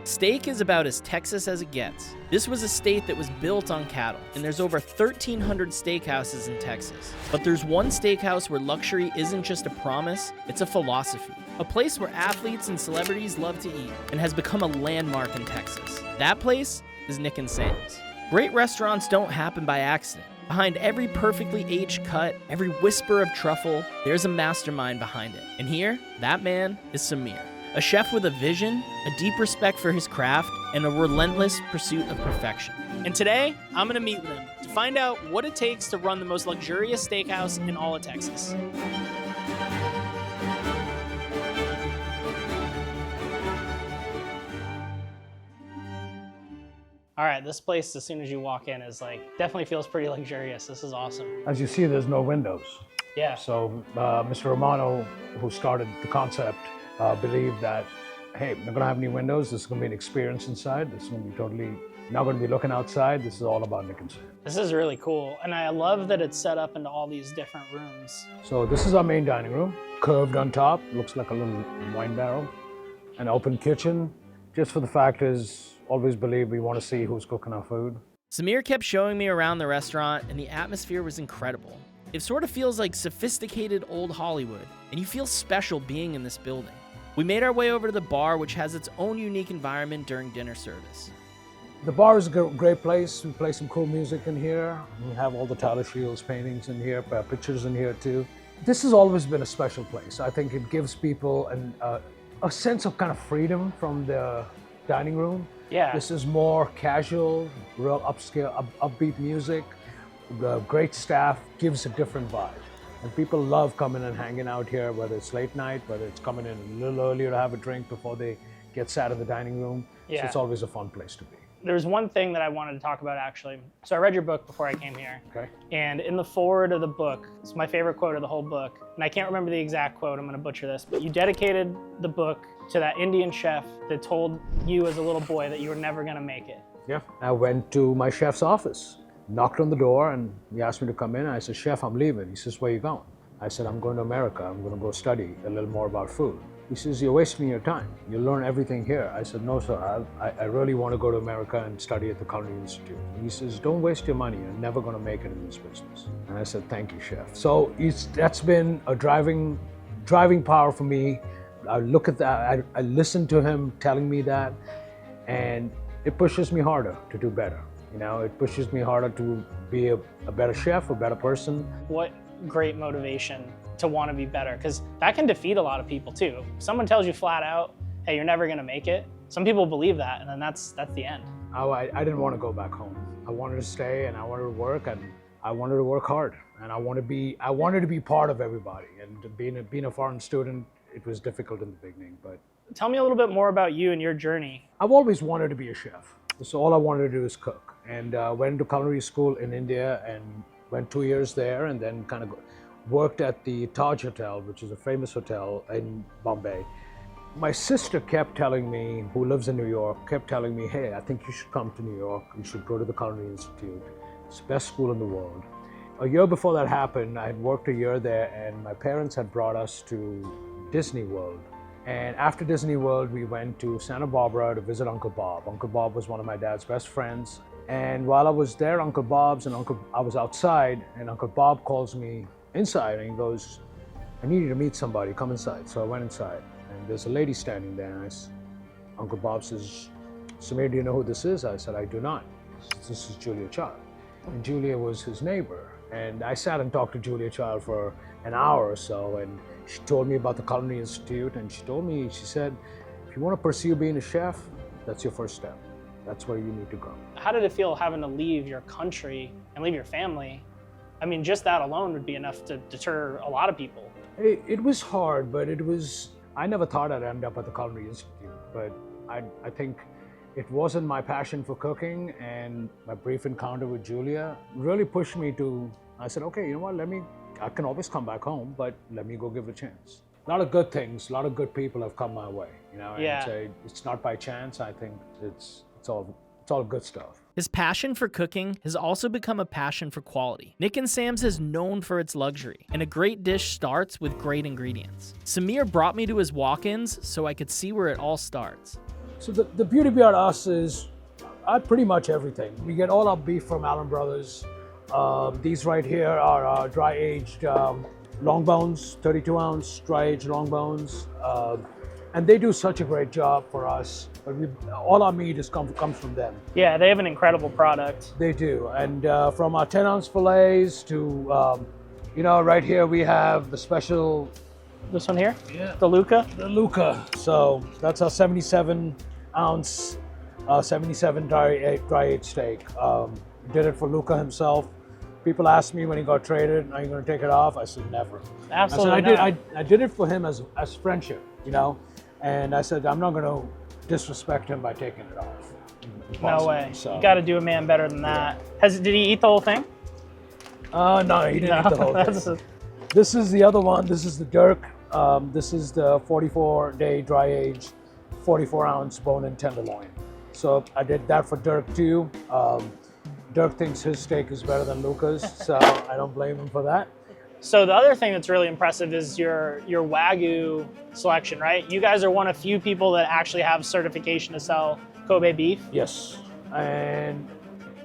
Steak is about as Texas as it gets. This was a state that was built on cattle, and there's over 1,300 steakhouses in Texas. But there's one steakhouse where luxury isn't just a promise, it's a philosophy. A place where athletes and celebrities love to eat, and has become a landmark in Texas. That place is Nick and Sam's. Great restaurants don't happen by accident. Behind every perfectly aged cut, every whisper of truffle, there's a mastermind behind it. And here, that man is Samir. A chef with a vision, a deep respect for his craft, and a relentless pursuit of perfection. And today, I'm gonna meet with him to find out what it takes to run the most luxurious steakhouse in all of Texas. All right, this place, as soon as you walk in, is definitely feels pretty luxurious. This is awesome. As you see, there's no windows. Yeah. So Mr. Romano, who started the concept, believed that, hey, we're not gonna have any windows. This is gonna be an experience inside. This is gonna be totally not gonna be looking outside. This is all about Nick and Sam. This is really cool. And I love that it's set up into all these different rooms. So this is our main dining room, curved on top, looks like a little wine barrel. An open kitchen, just for the fact is, always believe we want to see who's cooking our food. Samir kept showing me around the restaurant, and the atmosphere was incredible. It sort of feels like sophisticated old Hollywood, and you feel special being in this building. We made our way over to the bar, which has its own unique environment during dinner service. The bar is a great place. We play some cool music in here. We have all the Tyler Shields paintings in here, pictures in here too. This has always been a special place. I think it gives people a sense of kind of freedom from the dining room. Yeah. This is more casual, real upscale, upbeat music. The great staff gives a different vibe. And people love coming and hanging out here, whether it's late night, whether it's coming in a little earlier to have a drink before they get sat in the dining room. Yeah. So it's always a fun place to be. There's one thing that I wanted to talk about, actually. So I read your book before I came here. Okay. And in the foreword of the book, it's my favorite quote of the whole book. And I can't remember the exact quote, I'm gonna butcher this, but you dedicated the book to that Indian chef that told you as a little boy that you were never gonna make it. Yeah. I went to my chef's office, knocked on the door, and he asked me to come in. I said, "Chef, I'm leaving." He says, "Where are you going?" I said, "I'm going to America. I'm going to go study a little more about food." He says, "You're wasting your time. You learn everything here." I said, "No, sir. I really want to go to America and study at the Culinary Institute." And he says, "Don't waste your money. You're never going to make it in this business." And I said, "Thank you, chef." So that's been a driving power for me. I look at that. I listen to him telling me that, and it pushes me harder to do better. You know, it pushes me harder to be a better chef, a better person. What great motivation to want to be better, because that can defeat a lot of people too. If someone tells you flat out, hey, you're never gonna make it, some people believe that, and then that's the end. I didn't want to go back home. I wanted to stay, and I wanted to work, and I wanted to work hard, and I wanted to be part of everybody. And being a foreign student, it was difficult in the beginning, but. Tell me a little bit more about you and your journey. I've always wanted to be a chef. So all I wanted to do is cook, and went to culinary school in India and went 2 years there, and then kind of worked at the Taj Hotel, which is a famous hotel in Bombay. My sister kept telling me, who lives in New York, kept telling me, "Hey, I think you should come to New York. You should go to the Culinary Institute. It's the best school in the world." A year before that happened, I had worked a year there, and my parents had brought us to Disney World. And after Disney World, we went to Santa Barbara to visit Uncle Bob. Uncle Bob was one of my dad's best friends. And while I was there, Uncle Bob's, I was outside, and Uncle Bob calls me inside, and he goes, "I need you to meet somebody, come inside." So I went inside, and there's a lady standing there, and Uncle Bob says, "Samir, do you know who this is?" I said, "I do not." "This is Julia Child." And Julia was his neighbor. And I sat and talked to Julia Child for an hour or so, and she told me about the Culinary Institute, and she said, "If you want to pursue being a chef, that's your first step. That's where you need to go." How did it feel having to leave your country and leave your family? I mean, just that alone would be enough to deter a lot of people. It was hard, but I never thought I'd end up at the Culinary Institute, but I think it wasn't my passion for cooking, and my brief encounter with Julia really pushed me to, I said, "Okay, you know what, I can always come back home, but let me go give it a chance." A lot of good things, a lot of good people have come my way, you know, and Yeah. it's not by chance. I think it's all good stuff. His passion for cooking has also become a passion for quality. Nick and Sam's is known for its luxury, and a great dish starts with great ingredients. Samir brought me to his walk-ins so I could see where it all starts. So the beauty about us is pretty much everything. We get all our beef from Allen Brothers. These right here are dry aged long bones, 32 ounce dry aged long bones. And they do such a great job for us. But all our meat comes from them. Yeah, they have an incredible product. They do. And from our 10 ounce fillets to, right here we have the special. This one here? Yeah. The Luca? The Luca. So that's our 77 ounce, 77 dry aged steak. Did it for Luca himself. People asked me when he got traded, are you going to take it off? I said, never. Absolutely I did it for him as friendship, and I said, I'm not going to disrespect him by taking it off. No way. So, you got to do a man better than that. Did he eat the whole thing? No, he didn't eat the whole thing. This is the other one. This is the Dirk. This is the 44-day dry age, 44 ounce bone-in tenderloin. So I did that for Dirk too. Dirk thinks his steak is better than Luca's, so I don't blame him for that. So the other thing that's really impressive is your Wagyu selection, right? You guys are one of few people that actually have certification to sell Kobe beef. Yes, and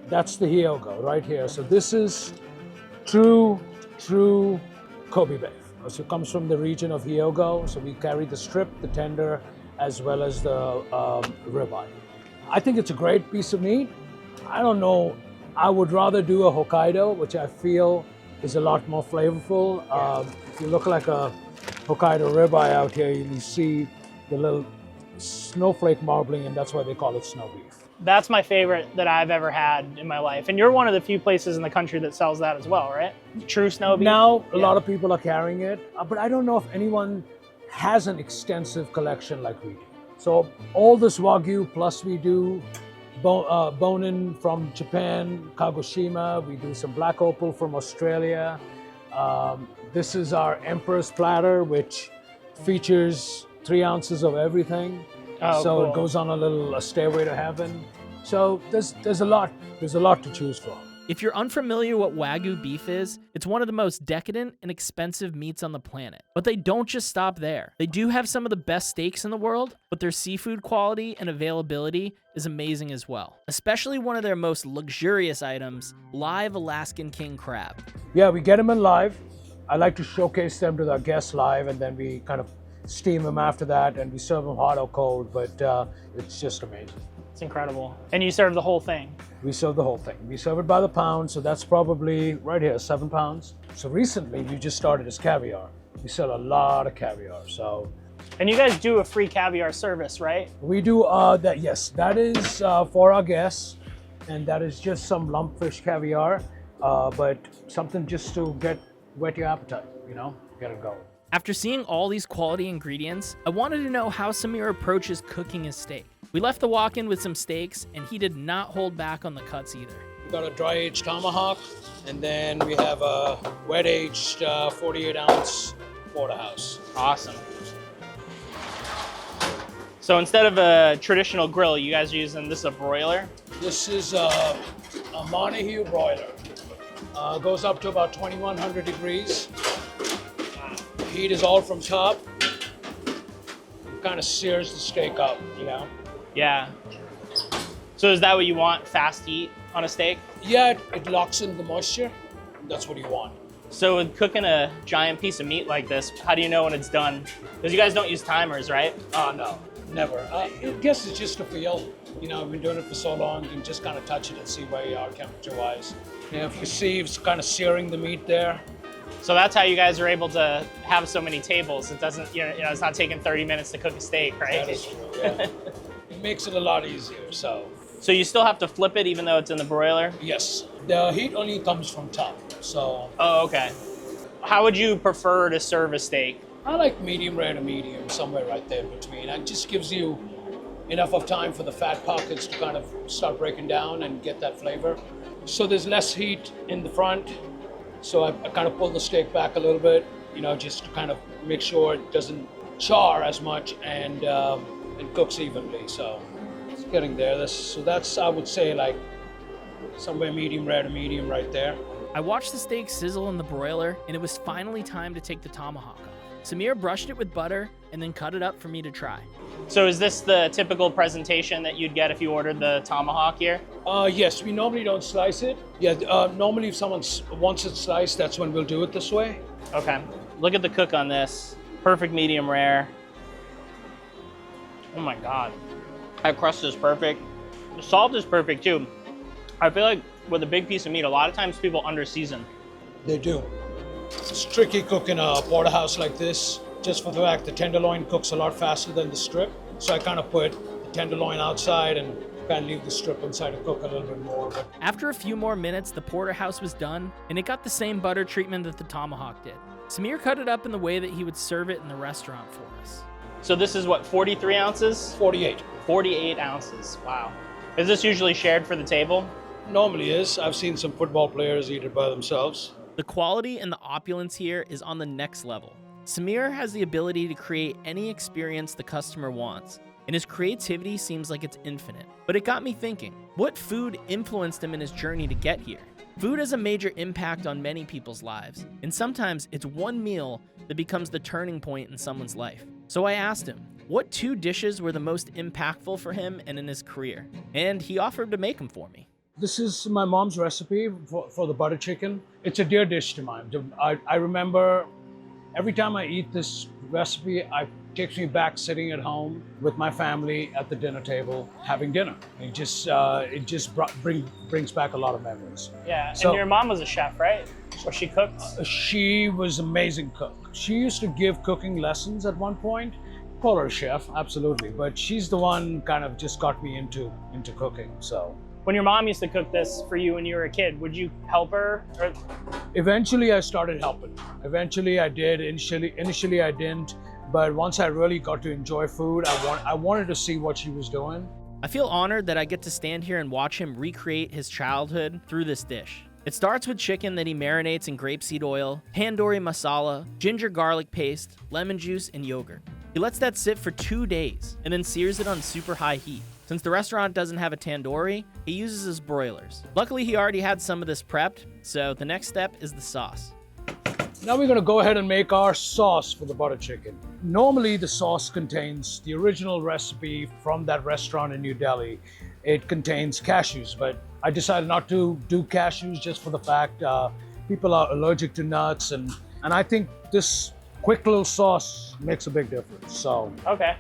that's the Hyogo right here. So this is true Kobe beef. So it comes from the region of Hyogo. So we carry the strip, the tender, as well as the ribeye. I think it's a great piece of meat. I don't know. I would rather do a Hokkaido, which I feel is a lot more flavorful. If you look like a Hokkaido ribeye out here, you see the little snowflake marbling, and that's why they call it snow beef. That's my favorite that I've ever had in my life. And you're one of the few places in the country that sells that as well, right? True snow beef? Now, a lot of people are carrying it, but I don't know if anyone has an extensive collection like we do. So all this Wagyu, plus we do bone-in from Japan, Kagoshima. We do some black opal from Australia. This is our Emperor's platter, which features 3 ounces of everything. Oh, so cool. It goes on a stairway to heaven. So there's a lot to choose from. If you're unfamiliar what Wagyu beef is, it's one of the most decadent and expensive meats on the planet. But they don't just stop there. They do have some of the best steaks in the world, but their seafood quality and availability is amazing as well. Especially one of their most luxurious items, live Alaskan king crab. Yeah, we get them in live. I like to showcase them to our guests live, and then we kind of steam them after that, and we serve them hot or cold, but it's just amazing. It's incredible. And you serve the whole thing? We serve the whole thing. We serve it by the pound, so that's probably right here, 7 pounds. So recently, we just started as caviar. We sell a lot of caviar, so. And you guys do a free caviar service, right? We do that, yes. That is for our guests, and that is just some lumpfish caviar, but something just to whet your appetite, get it going. After seeing all these quality ingredients, I wanted to know how Samir approaches cooking his steak. We left the walk-in with some steaks, and he did not hold back on the cuts either. We got a dry-aged tomahawk, and then we have a wet-aged 48-ounce porterhouse. Awesome. So instead of a traditional grill, you guys are using this is a broiler? This is a Montague broiler. Goes up to about 2,100 degrees. Heat is all from top. Kind of sears the steak up, Yeah. So is that what you want, fast heat on a steak? Yeah, it locks in the moisture. That's what you want. So with cooking a giant piece of meat like this, how do you know when it's done? Because you guys don't use timers, right? No, never. I guess it's just a feel. We've been doing it for so long, you can just kind of touch it and see where you are temperature-wise. If you see it's kind of searing the meat there. So that's how you guys are able to have so many tables. It doesn't, it's not taking 30 minutes to cook a steak, right? That is true, yeah. It makes it a lot easier, so. So you still have to flip it even though it's in the broiler? Yes, the heat only comes from top, so. Oh, okay. How would you prefer to serve a steak? I like medium rare to medium, somewhere right there in between. It just gives you enough of time for the fat pockets to kind of start breaking down and get that flavor. So there's less heat in the front. So I kind of pull the steak back a little bit, just to kind of make sure it doesn't char as much and it cooks evenly. So it's getting there. So that's, I would say, like somewhere medium rare to medium right there. I watched the steak sizzle in the broiler, and it was finally time to take the tomahawk off. Samir brushed it with butter, and then cut it up for me to try. So is this the typical presentation that you'd get if you ordered the tomahawk here? Yes, we normally don't slice it. Yeah, normally if someone wants it sliced, that's when we'll do it this way. Okay. Look at the cook on this. Perfect medium rare. Oh my God. That crust is perfect. The salt is perfect too. I feel like with a big piece of meat, a lot of times people under-season. They do. It's tricky cooking a porterhouse like this, just for the fact the tenderloin cooks a lot faster than the strip. So I kind of put the tenderloin outside and kind of leave the strip inside to cook a little bit more. But After a few more minutes, the porterhouse was done, and it got the same butter treatment that the tomahawk did. Samir cut it up in the way that he would serve it in the restaurant for us. So this is what, 43 ounces? 48. 48 ounces, wow. Is this usually shared for the table? Normally is. I've seen some football players eat it by themselves. The quality and the opulence here is on the next level. Samir has the ability to create any experience the customer wants, and his creativity seems like it's infinite. But it got me thinking, what food influenced him in his journey to get here? Food has a major impact on many people's lives, and sometimes it's one meal that becomes the turning point in someone's life. So I asked him, what 2 dishes were the most impactful for him and in his career? And he offered to make them for me. This is my mom's recipe for the butter chicken. It's a dear dish to mine. I remember every time I eat this recipe, it takes me back sitting at home with my family at the dinner table having dinner. It just brings back a lot of memories. Yeah, So- and your mom was a chef, right? Or she cooked? She was an amazing cook. She used to give cooking lessons at one point. Call her a chef, absolutely. But she's the one kind of just got me into cooking. So When your mom used to cook this for you when you were a kid, would you help her? Or... eventually I started helping. Eventually I did. Initially I didn't. But once I really got to enjoy food, I wanted to see what she was doing. I feel honored that I get to stand here and watch him recreate his childhood through this dish. It starts with chicken that he marinates in grapeseed oil, tandoori masala, ginger garlic paste, lemon juice, and yogurt. He lets that sit for 2 days and then sears it on super high heat. Since the restaurant doesn't have a tandoori, he uses his broilers. Luckily, he already had some of this prepped, so the next step is the sauce. Now we're gonna go ahead and make our sauce for the butter chicken. Normally the sauce contains the original recipe from that restaurant in New Delhi. It contains cashews, but I decided not to do cashews just for the fact people are allergic to nuts, and I think this quick little sauce makes a big difference. So, Okay.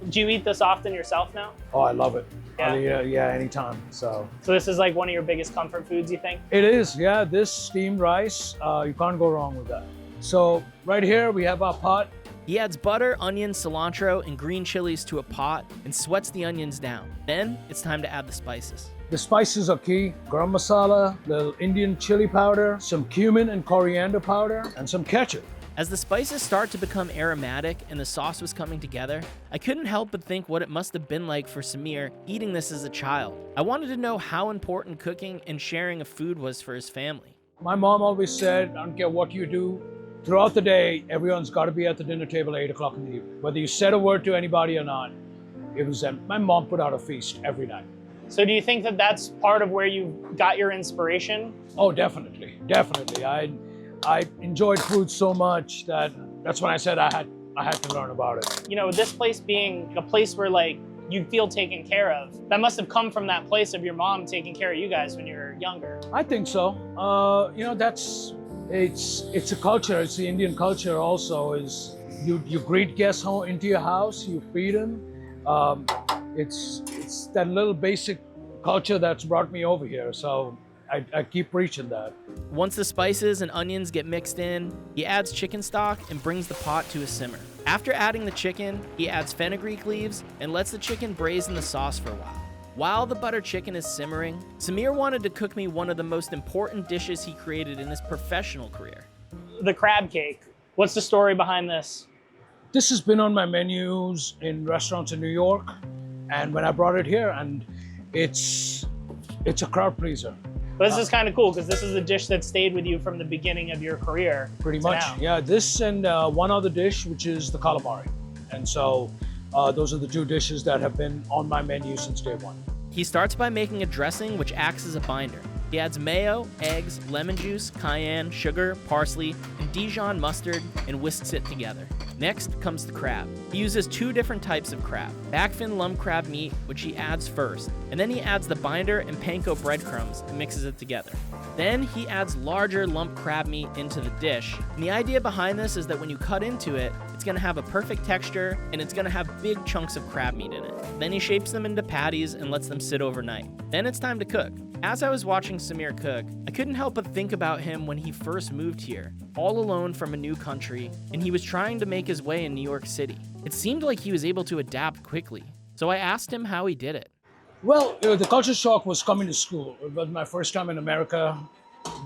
Do you eat this often yourself now? oh, I love it. Yeah. Yeah, anytime. So So this is like one of your biggest comfort foods, you think? it is, yeah. This steamed rice, you can't go wrong with that. So right here we have our pot. He adds butter, onions, cilantro, and green chilies to a pot and sweats the onions down. Then it's time to add the spices. The spices are key. Garam masala, little Indian chili powder, some cumin and coriander powder, and some ketchup. As the spices start to become aromatic and the sauce was coming together, I couldn't help but think what it must have been like for Samir eating this as a child. I wanted to know how important cooking and sharing of food was for his family. My mom always said, I don't care what you do, throughout the day, everyone's got to be at the dinner table at 8 o'clock in the evening. Whether you said a word to anybody or not, it was them. My mom put out a feast every night. So do you think that that's part of where you got your inspiration? Oh, definitely. Definitely. I enjoyed food so much that's when I said I had to learn about it. You know, this place being a place where like you feel taken care of, that must have come from that place of your mom taking care of you guys when you were younger. I think so. You know, it's a culture. It's the Indian culture also. Is you greet guests home into your house, you feed them. It's that little basic culture that's brought me over here. So I keep preaching that. Once the spices and onions get mixed in, he adds chicken stock and brings the pot to a simmer. After adding the chicken, he adds fenugreek leaves and lets the chicken braise in the sauce for a while. While the butter chicken is simmering, Samir wanted to cook me one of the most important dishes he created in his professional career. The crab cake. What's the story behind this? This has been on my menus in restaurants in New York, and when I brought it here, and it's a crowd pleaser. But this is kind of cool because this is a dish that stayed with you from the beginning of your career. Pretty to much, now. yeah. This and one other dish, which is the calamari. And so those are the 2 dishes that have been on my menu since day one. He starts by making a dressing which acts as a binder. He adds mayo, eggs, lemon juice, cayenne, sugar, parsley, and Dijon mustard and whisks it together. Next comes the crab. He uses 2 different types of crab. Backfin lump crab meat, which he adds first, and then he adds the binder and panko breadcrumbs and mixes it together. Then he adds larger lump crab meat into the dish, and the idea behind this is that when you cut into it, it's gonna have a perfect texture and it's gonna have big chunks of crab meat in it. Then he shapes them into patties and lets them sit overnight. Then it's time to cook. As I was watching Samir cook, I couldn't help but think about him when he first moved here, all alone from a new country, and he was trying to make his way in New York City. It seemed like he was able to adapt quickly, so I asked him how he did it. Well, the culture shock was coming to school. It was my first time in America,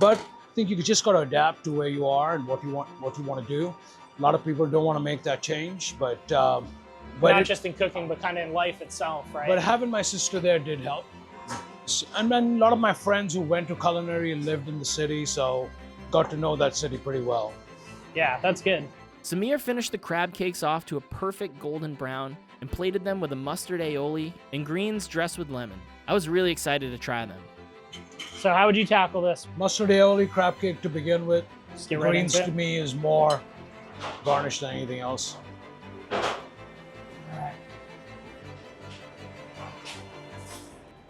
but I think you just got to adapt to where you are and what you want to do. A lot of people don't want to make that change, but not just in cooking, but kind of in life itself, right? But having my sister there did help. And then a lot of my friends who went to culinary and lived in the city, so got to know that city pretty well. Yeah, that's good. Samir finished the crab cakes off to a perfect golden brown and plated them with a mustard aioli and greens dressed with lemon. I was really excited to try them. So how would you tackle this? Mustard aioli crab cake to begin with. Just get right Greens into to it. me is more garnish than anything else.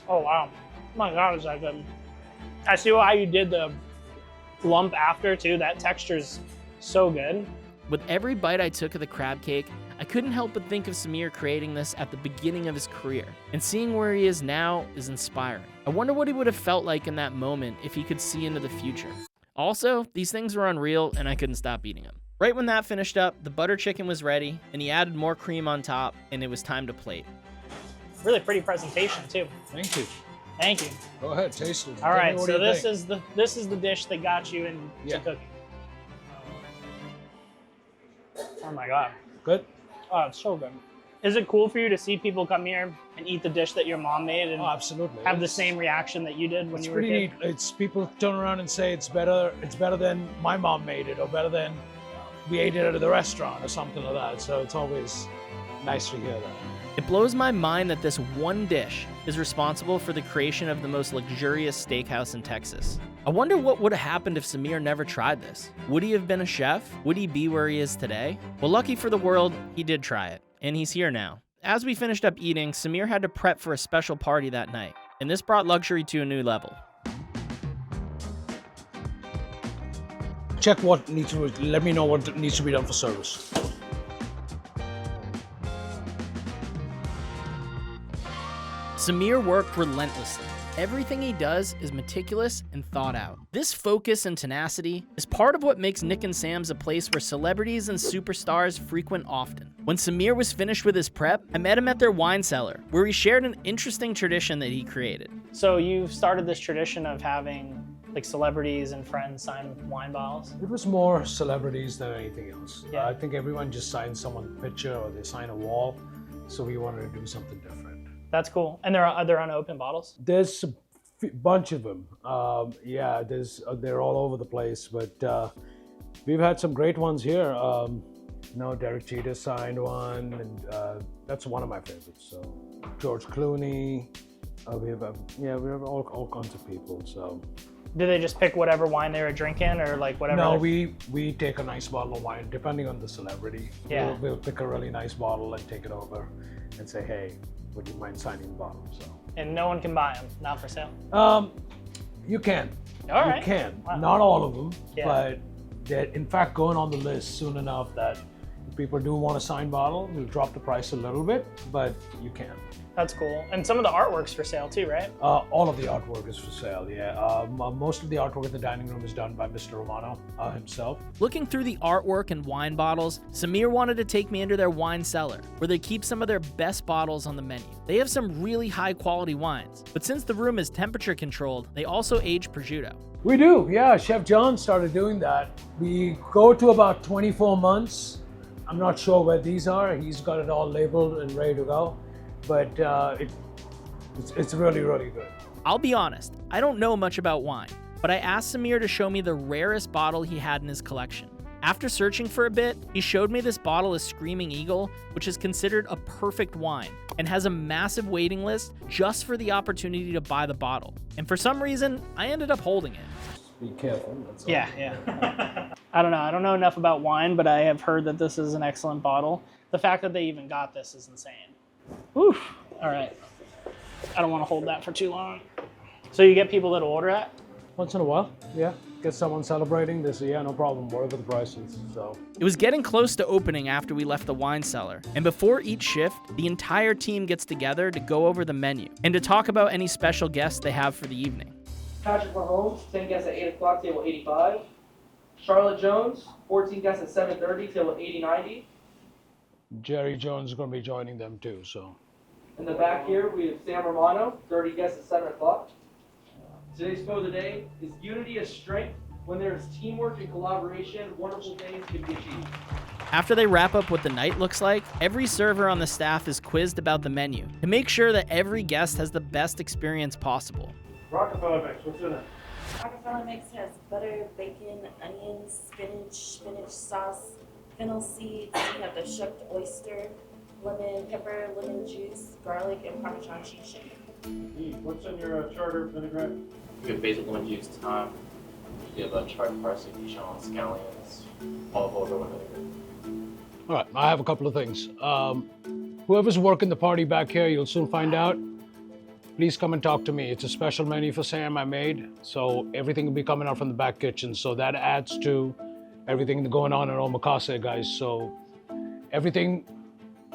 Oh wow, my God, is that good. I see how you did the lump after too. That texture's so good. With every bite I took of the crab cake, I couldn't help but think of Samir creating this at the beginning of his career, and seeing where he is now is inspiring. I wonder what he would have felt like in that moment if he could see into the future. Also, these things were unreal and I couldn't stop eating them. Right when that finished up, the butter chicken was ready, and he added more cream on top, and it was time to plate. Really pretty presentation too. Thank you. Thank you. Go ahead, taste it. All Tell me right, what so you this think. is the dish that got you into Yeah. cooking. Oh my God. Good? Oh, it's so good. Is it cool for you to see people come here and eat the dish that your mom made and Oh, absolutely. have the same reaction that you did when It's you were a pretty kid? neat. It's people turn around and say it's better than my mom made it, or better than we ate it at the restaurant, or something like that. So it's always nice to hear that. It blows my mind that this one dish is responsible for the creation of the most luxurious steakhouse in Texas. I wonder what would have happened if Samir never tried this. Would he have been a chef? Would he be where he is today? Well, lucky for the world, he did try it, and he's here now. As we finished up eating, Samir had to prep for a special party that night, and this brought luxury to a new level. Check what needs to. Let me know what needs to be done for service. Samir worked relentlessly. Everything he does is meticulous and thought out. This focus and tenacity is part of what makes Nick and Sam's a place where celebrities and superstars frequent often. When Samir was finished with his prep, I met him at their wine cellar, where he shared an interesting tradition that he created. So you've started this tradition of having like celebrities and friends sign wine bottles? It was more celebrities than anything else. Yeah. I think everyone just signs someone's picture or they sign a wall, so we wanted to do something different. That's cool. And they're unopened bottles? There's a bunch of them. Yeah, they're all over the place, but we've had some great ones here. Derek Jeter signed one, and that's one of my favorites. So George Clooney. We have all kinds of people. So. Do they just pick whatever wine they were drinking, or like whatever? No, we take a nice bottle of wine, depending on the celebrity. Yeah. We'll pick a really nice bottle and take it over, and say, hey, would you mind signing the bottle? So. And no one can buy them, not for sale. You can. All right. You can. Wow. Not all of them, Yeah. but they're in fact going on the list soon enough that if people do want a signed bottle, we'll drop the price a little bit, but you can. That's cool. And some of the artwork's for sale too, right? All of the artwork is for sale, yeah. Most of the artwork in the dining room is done by Mr. Romano himself. Looking through the artwork and wine bottles, Samir wanted to take me into their wine cellar, where they keep some of their best bottles on the menu. They have some really high quality wines, but since the room is temperature controlled, they also age prosciutto. We do, yeah. Chef John started doing that. We go to about 24 months. I'm not sure where these are. He's got it all labeled and ready to go. But it's really, really good. I'll be honest, I don't know much about wine, but I asked Samir to show me the rarest bottle he had in his collection. After searching for a bit, he showed me this bottle of Screaming Eagle, which is considered a perfect wine and has a massive waiting list just for the opportunity to buy the bottle. And for some reason, I ended up holding it. Be careful. That's all. Yeah. I don't know enough about wine, but I have heard that this is an excellent bottle. The fact that they even got this is insane. Oof. All right. I don't want to hold that for too long. So you get people that'll order that? Once in a while, yeah. Get someone celebrating this, yeah, no problem, whatever the price is, so. It was getting close to opening after we left the wine cellar, and before each shift, the entire team gets together to go over the menu and to talk about any special guests they have for the evening. Patrick Mahomes, 10 guests at 8 o'clock, table 85. Charlotte Jones, 14 guests at 7:30, table 80-90. Jerry Jones is going to be joining them too, so. In the back here, we have Sam Romano, 30 guests at 7 o'clock. Today's quote of the day is unity is strength. When there is teamwork and collaboration, wonderful things can be achieved. After they wrap up what the night looks like, every server on the staff is quizzed about the menu to make sure that every guest has the best experience possible. Rockefeller mix, what's in it? Rockefeller mix has butter, bacon, onions, spinach sauce, fennel seeds. You have the shucked oyster, lemon pepper, lemon juice, garlic, and Parmesan cheese shake. What's in your charter vinaigrette? You have basil, lemon juice, thyme. You have charred parsley, Dijon, scallions, olive oil, and vinegar. All right, I have a couple of things. Whoever's working the party back here, you'll soon find out. Please come and talk to me. It's a special menu for Sam I made, so everything will be coming out from the back kitchen. So that adds to everything going on in Omakase, guys. So everything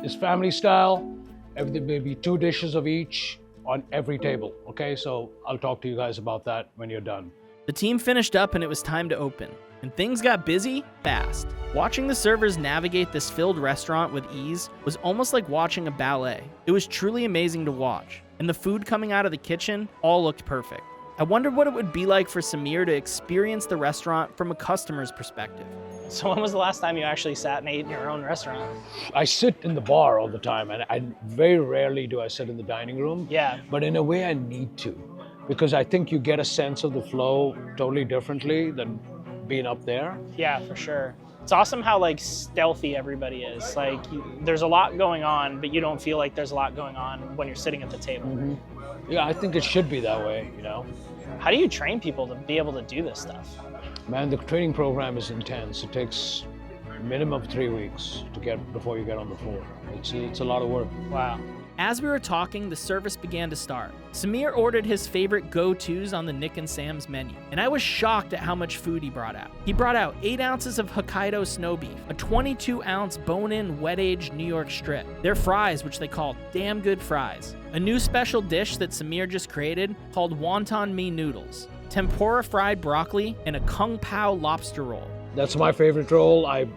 is family style. Everything may be 2 dishes of each on every table, okay? So I'll talk to you guys about that when you're done. The team finished up and it was time to open, and things got busy fast. Watching the servers navigate this filled restaurant with ease was almost like watching a ballet. It was truly amazing to watch, and the food coming out of the kitchen all looked perfect. I wondered what it would be like for Samir to experience the restaurant from a customer's perspective. So when was the last time you actually sat and ate in your own restaurant? I sit in the bar all the time, and I very rarely do I sit in the dining room. Yeah. But in a way, I need to, because I think you get a sense of the flow totally differently than being up there. Yeah, for sure. It's awesome how like stealthy everybody is. Like there's a lot going on, but you don't feel like there's a lot going on when you're sitting at the table. Mm-hmm. Yeah, I think it should be that way, you know. How do you train people to be able to do this stuff? Man, the training program is intense. It takes a minimum of 3 weeks to get before you get on the floor. It's a lot of work. Wow. As we were talking, the service began to start. Samir ordered his favorite go-tos on the Nick and Sam's menu, and I was shocked at how much food he brought out. He brought out 8 ounces of Hokkaido snow beef, a 22-ounce bone-in wet-aged New York strip, their fries, which they called damn good fries, a new special dish that Samir just created called wonton mee noodles, tempura fried broccoli, and a kung pao lobster roll. That's my favorite roll. I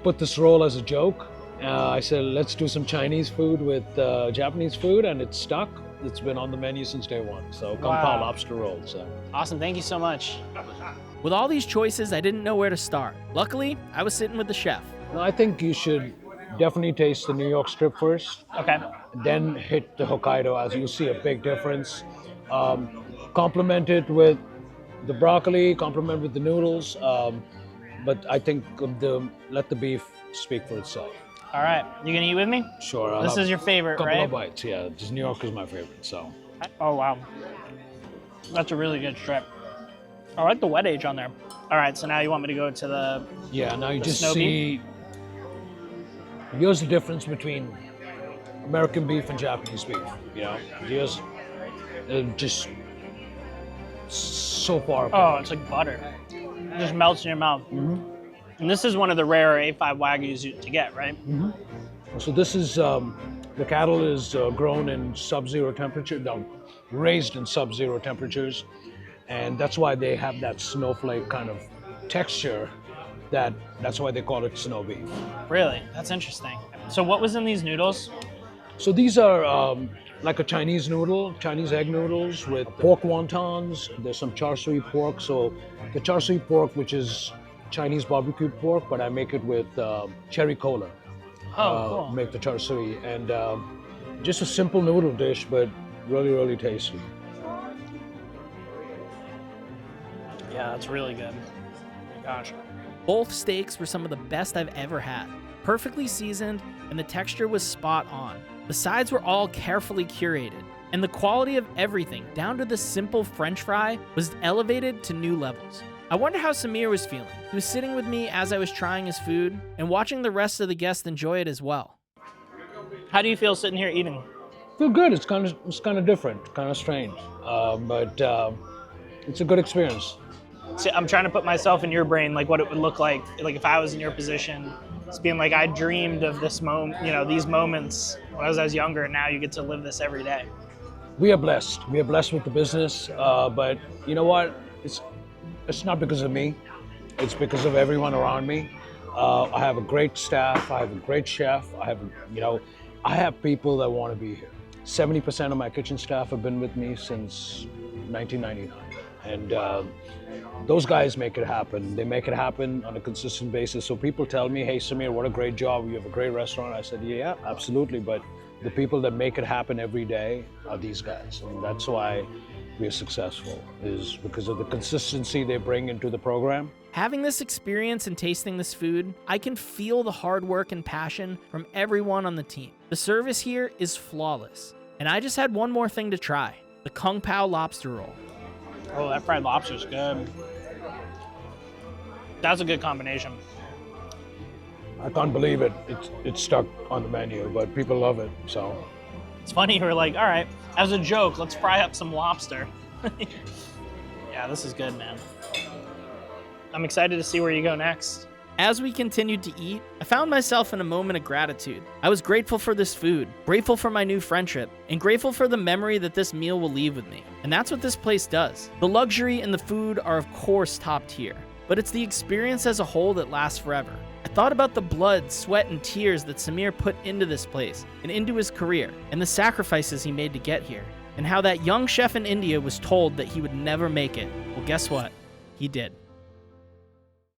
put this roll as a joke. I said, let's do some Chinese food with Japanese food, and it's stuck. It's been on the menu since day one. So kung pao lobster roll. So Awesome, thank you so much. With all these choices, I didn't know where to start. Luckily, I was sitting with the chef. no, I think you should definitely taste the New York strip first, Okay. then hit the Hokkaido, as you'll see a big difference. Complement it with the broccoli, complement with the noodles, but I think let the beef speak for itself. All right, you gonna eat with me? Sure. I'll This have is your favorite, a couple right? of bites, yeah. Just New York is my favorite, so. Oh, wow. That's a really good strip. I like the wet age on there. All right, so now you want me to go to the... Yeah, now you The just snow see, here's the difference between American beef and Japanese beef, you know? Here's just so far Oh, apart. it's like butter. It just melts in your mouth. Mm-hmm. And this is one of the rare A5 Wagyus to get, right? So this is, the cattle is grown in sub-zero temperature, no, raised in sub-zero temperatures. And that's why they have that snowflake kind of texture. That's why they call it snow beef. Really? That's interesting. So what was in these noodles? So these are like a Chinese noodle, Chinese egg noodles with pork wontons. There's some char siu pork. So the char siu pork, which is Chinese barbecue pork, but I make it with cherry cola. Oh, cool. Make the char siu. And just a simple noodle dish, but really, really tasty. Yeah, that's really good. Gosh. Both steaks were some of the best I've ever had. Perfectly seasoned, and the texture was spot on. The sides were all carefully curated, and the quality of everything, down to the simple French fry, was elevated to new levels. I wonder how Samir was feeling. He was sitting with me as I was trying his food, and watching the rest of the guests enjoy it as well. How do you feel sitting here eating? Feel good. It's kind of different, kind of strange, but it's a good experience. See, I'm trying to put myself in your brain, like what it would look like if I was in your position. It's being like, I dreamed of this moment, these moments when I was younger, and now you get to live this every day. We are blessed. We are blessed with the business, but you know what? It's not because of me. It's because of everyone around me. I have a great staff. I have a great chef. I have people that want to be here. 70% of my kitchen staff have been with me since 1999. And those guys make it happen. They make it happen on a consistent basis. So people tell me, hey, Samir, what a great job. You have a great restaurant. I said, yeah, absolutely. But the people that make it happen every day are these guys. And that's why we are successful, is because of the consistency they bring into the program. Having this experience and tasting this food, I can feel the hard work and passion from everyone on the team. The service here is flawless. And I just had one more thing to try, the Kung Pao lobster roll. Oh, that fried lobster's good. That's a good combination. I can't believe it. It's stuck on the menu, but people love it, so. It's funny, we're like, all right, as a joke, let's fry up some lobster. Yeah, this is good, man. I'm excited to see where you go next. As we continued to eat, I found myself in a moment of gratitude. I was grateful for this food, grateful for my new friendship, and grateful for the memory that this meal will leave with me. And that's what this place does. The luxury and the food are of course top tier, but it's the experience as a whole that lasts forever. I thought about the blood, sweat, and tears that Samir put into this place and into his career, and the sacrifices he made to get here, and how that young chef in India was told that he would never make it. Well, guess what? He did.